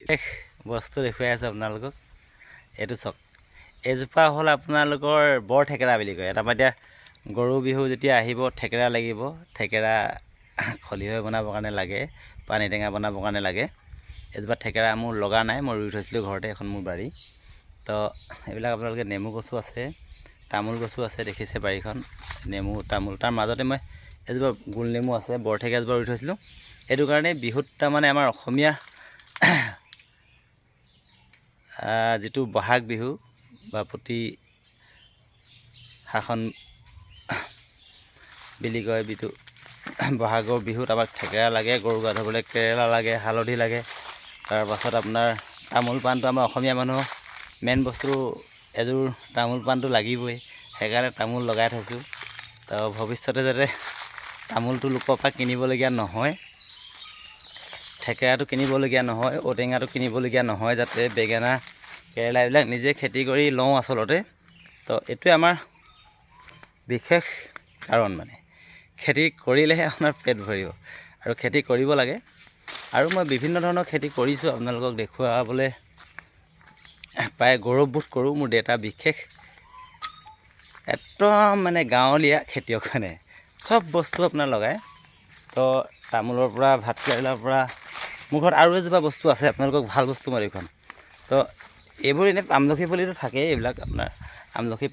বিশেষ বস্তু দেখুৱাই আছোঁ আপোনালোকক। এইটো চাওক, এইজোপা হ'ল আপোনালোকৰ বৰ থেকেৰা বুলি কয়। তাৰপৰা এতিয়া গৰু বিহু যেতিয়া আহিব, থেকেৰা লাগিব। থেকেৰা খলিহৈ বনাবৰ কাৰণে লাগে, পানী টেঙা বনাবৰ কাৰণে লাগে। এজোপা থেকেৰা মোৰ লগা নাই, মই ৰুই থৈছিলোঁ ঘৰতে, এখন মোৰ বাৰী। তো এইবিলাক আপোনালোকে নেমু গছো আছে, তামোল গছো আছে, দেখিছে বাৰীখন নেমু তামোল। তাৰ মাজতে মই এজোপা গোল নেমু আছে, বৰথেকেৰা এজোপা ৰুই থৈছিলোঁ। এইটো কাৰণে বিহুত তাৰমানে আমাৰ অসমীয়া যিটো বহাগ বিহু বা প্ৰতি শাসন বুলি কয়, বিহু বহাগৰ বিহুত আমাক থেকেৰা লাগে, গৰু গা ধুবলৈ কেৰেলা লাগে, হালধি লাগে। তাৰপাছত আপোনাৰ তামোল পাণটো আমাৰ অসমীয়া মানুহৰ মেইন বস্তু, এযোৰ তামোল পাণটো লাগিবই। সেইকাৰণে তামোল লগাই থৈছোঁ। তো ভৱিষ্যতে যাতে তামোলটো লোকৰ পৰা কিনিবলগীয়া নহয়, থেকেৰাটো কিনিবলগীয়া নহয়, ঔটেঙাটো কিনিবলগীয়া নহয়, যাতে বেঙেনা কেৰেলা এইবিলাক নিজে খেতি কৰি লওঁ আচলতে। তো এইটোৱে আমাৰ বিশেষ কাৰণ, মানে খেতি কৰিলেহে আপোনাৰ পেট ভৰিব, আৰু খেতি কৰিব লাগে। আৰু মই বিভিন্ন ধৰণৰ খেতি কৰিছোঁ, আপোনালোকক দেখুৱাবলৈ প্ৰায় গৌৰৱবোধ কৰোঁ। মোৰ দেউতা বিশেষ একদম মানে গাঁৱলীয়া খেতিয়ক, মানে চব বস্তু আপোনাৰ লগায়। তো তামোলৰ পৰা ভাত কেৰেলাৰ পৰা মোৰ ঘৰত আৰু এজোপা বস্তু আছে, আপোনালোকক ভাল বস্তু মই দেখুৱাম। তো এইবোৰ এনেই আমলখি পুলিটো থাকেই, এইবিলাক আপোনাৰ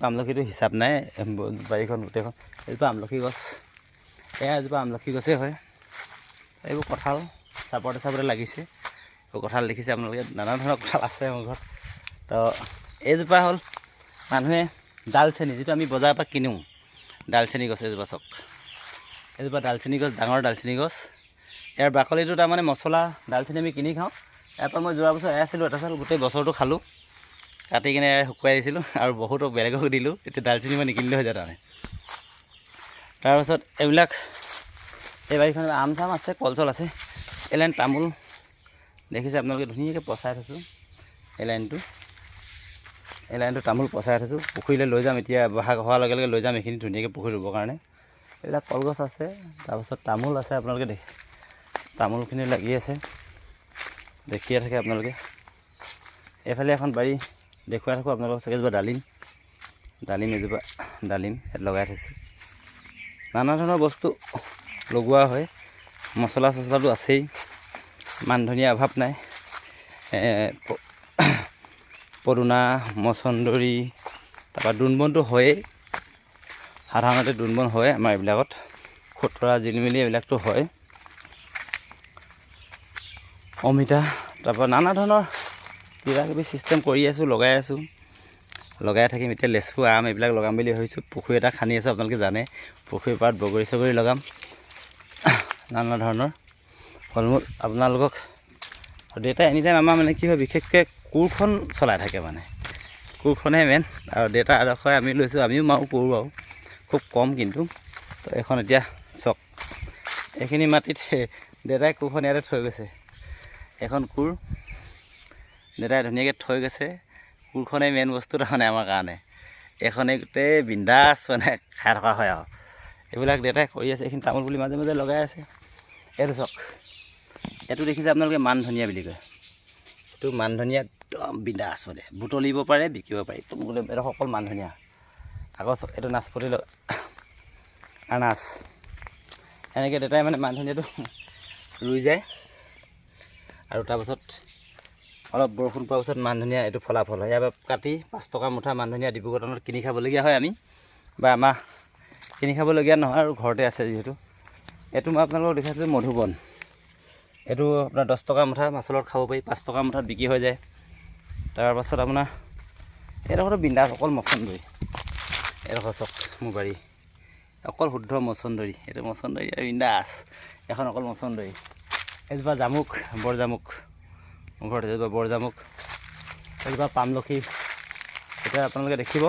পামলখিটো হিচাপ নাই বাৰীখন গোটেইখন। এজোপা আমলখি গছ, এয়া এজোপা আমলখি গছেই হয়। এইবোৰ কঁঠাল চাপৰতে লাগিছে, এইবোৰ কঁঠাল দেখিছে আপোনালোকে, নানা ধৰণৰ কঁঠাল আছে মোৰ ঘৰত। তো এইজোপা হ'ল মানুহে ডালচেনি, যিটো আমি বজাৰৰ পৰা কিনো, ডালচেনি গছ এজোপা চাওক। এজোপা ডালচেনি গছ, ডাঙৰ ডালচেনি গছ। ইয়াৰ বাকলিটো তাৰমানে মছলা, ডালচেনি আমি কিনি খাওঁ। ইয়াৰ পৰা মই যোৱা বছৰ এৰাইছিলোঁ, এটা চাল গোটেই বছৰটো খালোঁ, কাটি কিনে শুকুৱাই দিছিলোঁ, আৰু বহুতো বেলেগকো দিলোঁ। এতিয়া ডালচেনি মই নিকিনিলেও হৈ যায় তাৰমানে। তাৰপাছত এইবিলাক এই বাৰীখনত আম চাম আছে, কল চল আছে। এই লাইন তামোল দেখিছে আপোনালোকে, ধুনীয়াকৈ পচাই থৈছোঁ। এই লাইনটো তামোল পচাই থৈছোঁ, পুখুৰীলৈ লৈ যাম এতিয়া। বহাগ হোৱাৰ লগে লগে লৈ যাম এইখিনি ধুনীয়াকৈ পুখুৰী ৰুবৰ কাৰণে। এইবিলাক কলগছ আছে, তাৰপাছত তামোল আছে, আপোনালোকে দেখি তামোলখিনি লাগি আছে, দেখিয়ে থাকে আপোনালোকে। এইফালে এখন বাৰী দেখুৱাই থাকোঁ আপোনালোকক চাগে। এজোপা ডালিম এজোপা ডালিম ইয়াত লগাই থৈছোঁ। নানা ধৰণৰ বস্তু লগোৱা হয়, মছলা চছলাটো আছেই, মান ধনিয়া অভাৱ নাই। পদুনা, মচন্দৰী, তাৰপৰা দোনবনটো হয়েই, সাধাৰণতে দোনবন হয় আমাৰ এইবিলাকত, খুতৰা জিলিমিলি এইবিলাকতো হয়, অমিতা। তাৰপৰা নানা ধৰণৰ কিবাকিবি ছিষ্টেম কৰি আছোঁ, লগাই থাকিম। এতিয়া লেচু আম এইবিলাক লগাম বুলি ভাবিছোঁ। পুখুৰী এটা খান্দি আছোঁ, আপোনালোকে জানে। পুখুৰীৰ পাৰত বগৰী চগৰী লগাম, নানা ধৰণৰ ফল মূল আপোনালোকক। আৰু দেউতাই এনি টাইম আমাৰ মানে কি হয়, বিশেষকৈ কোৰখন চলাই থাকে, মানে কোৰখনেই মেইন। আৰু দেউতাৰ আদৰ্শই আমি লৈছোঁ, আমিও মাৰোঁ কোৰ বাৰু, খুব কম কিন্তু। তো এইখন এতিয়া চাওক, এইখিনি মাটিত দেউতাই কোৰখন ইয়াতে থৈ গৈছে। এখন কোৰ দেউতাই ধুনীয়াকৈ থৈ গৈছে। কোৰখনেই মেইন বস্তু তাৰমানে আমাৰ কাৰণে। এইখনেই গোটেই বিন্দাছ মানে খাই থকা হয় আৰু। এইবিলাক দেউতাই কৰি আছে। এইখিনি তামোল পুলি মাজে মাজে লগাই আছে। এইটো চাওক, এইটো দেখিছে আপোনালোকে, মান ধনিয়া বুলি কয়। এইটো মান ধনিয়া একদম বিন্দাছ, মানে বুটলিব পাৰে, বিকিব পাৰি। এইটো অকল মান ধনিয়া। আকৌ এইটো নাচপতি আনাজ। এনেকৈ দেউতাই মানে মান ধনিয়াটো ৰুই যায়, আৰু তাৰপাছত অলপ বৰষুণ পোৱাৰ পাছত মান ধনিয়া এইটো ফলাফল হয়। ইয়াৰ পৰা কাটি 5 টকা মুঠা মান ধনিয়া ডিব্ৰুগড় টাউনত কিনি খাবলগীয়া হয় আমি, বা আমাৰ কিনি খাবলগীয়া নহয়, আৰু ঘৰতে আছে যিহেতু। এইটো মই আপোনালোকক দেখাইছোঁ মধুবন। এইটো আপোনাৰ 10 টকা মুঠা মাছৰ লগত খাব পাৰি, 5 টকা মুঠাত বিক্ৰী হৈ যায়। তাৰপাছত আপোনাৰ এইডোখৰতো বিন্দাছ, অকল মচন্দৰী। এইডোখৰ চাওক, মোৰ বাৰী অকল শুদ্ধ মচন্দৰী। এইটো মচন্দৰী বিন্দাছ, এখন অকল মচন্দৰী। এজোপা জামুক, বৰজামুক, মোৰ ঘৰত এজোপা বৰজামুক। এজোপা পামলখি, এতিয়া আপোনালোকে দেখিব,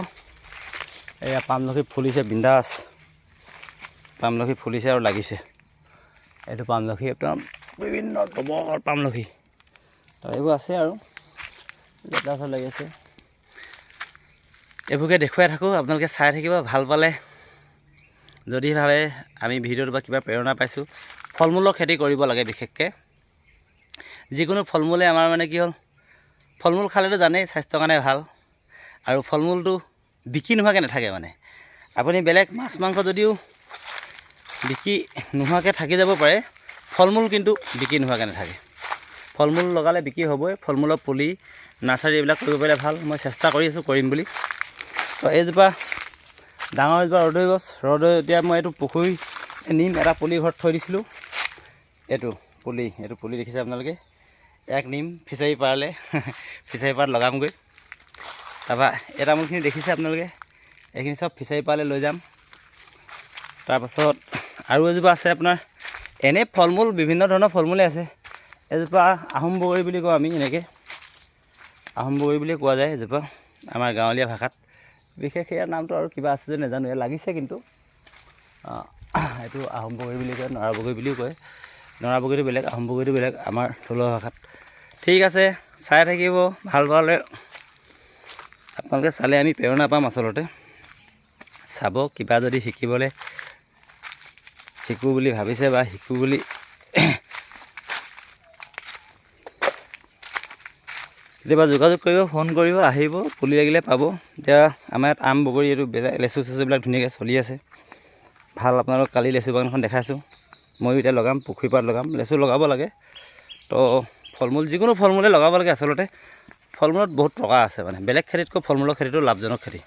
এয়া পামলখি ফুলিছে বিন্দাছ, পামলখি ফুলিছে আৰু লাগিছে। এইটো পামলখি একদম বিভিন্ন টবৰ পামলখি। তো এইবোৰ আছে আৰু লেটা লাগি আছে। এইবোৰকে দেখুৱাই থাকোঁ, আপোনালোকে চাই থাকিব। ভাল পালে যদি ভাবে আমি ভিডিঅ'টো বা কিবা প্ৰেৰণা পাইছোঁ, ফল মূলৰ খেতি কৰিব লাগে বিশেষকৈ। যিকোনো ফল মূলে আমাৰ মানে কি হ'ল ফল মূল খালেতো জানেই স্বাস্থ্যৰ কাৰণে ভাল আৰু ফল মূলটো বিক্ৰী নোহোৱাকৈ নাথাকে মানে আপুনি বেলেগ মাছ মাংস যদিও বিক্ৰী নোহোৱাকৈ থাকি যাব পাৰে ফল মূল কিন্তু বিক্ৰী নোহোৱাকৈ নাথাকে ফল মূল লগালে বিক্ৰী হ'বই ফল মূলৰ পুলি নাৰ্চাৰী এইবিলাক কৰিব পাৰিলে ভাল মই চেষ্টা কৰি আছোঁ কৰিম বুলি তো এইজোপা ডাঙৰ এজোপা ৰদৈ গছ ৰদৈ এতিয়া মই এইটো পুখুৰী নিম এটা পুলি ঘৰত থৈ দিছিলোঁ এইটো পুলি দেখিছে আপোনালোকে এক নিম ফিচাৰী পাৰলৈ ফিচাৰী পাৰত লগামগৈ তাৰপৰা এটা মূলখিনি দেখিছে আপোনালোকে এইখিনি চব ফিচাৰী পাৰলৈ লৈ যাম তাৰপাছত আৰু এজোপা আছে আপোনাৰ এনেই ফল মূল বিভিন্ন ধৰণৰ ফল মূলেই আছে এজোপা আহোম বগৰী বুলি কওঁ আমি এনেকৈ আহোম বগৰী বুলিয়ে কোৱা যায় এজোপা আমাৰ গাঁৱলীয়া ভাষাত বিশেষ ইয়াৰ নামটো আৰু কিবা আছে যে নাজানো ইয়াত লাগিছে কিন্তু এইটো আহোম বগৰী বুলি কয় নৰা বগৰী বুলিও কয় নৰা বগৰীটো বেলেগ আহোম বগৰীটো বেলেগ আমাৰ থলুৱা ভাষাত ঠিক আছে চাই থাকিব ভাল পালে আপোনালোকে চালে আমি প্ৰেৰণা পাম আচলতে চাব কিবা যদি শিকোঁ বুলি ভাবিছে বা শিকোঁ বুলি কেতিয়াবা যোগাযোগ কৰিব ফোন কৰিব আহিব পুলি লাগিলে পাব এতিয়া আমাৰ ইয়াত আম বগৰী এইটো বেলেগ লেচু চেচুবিলাক ধুনীয়াকৈ চলি আছে ভাল আপোনালোক কালি লেচু বাগানখন দেখাইছোঁ ময়ো এতিয়া লগাম পুখুৰী পাত লগাম লেচু লগাব লাগে তো ফল মূল যিকোনো ফল মূলে লগাব লাগে আচলতে ফল মূলত বহুত টকা আছে মানে বেলেগ খেতিতকৈ ফল মূলৰ খেতিটো লাভজনক খেতি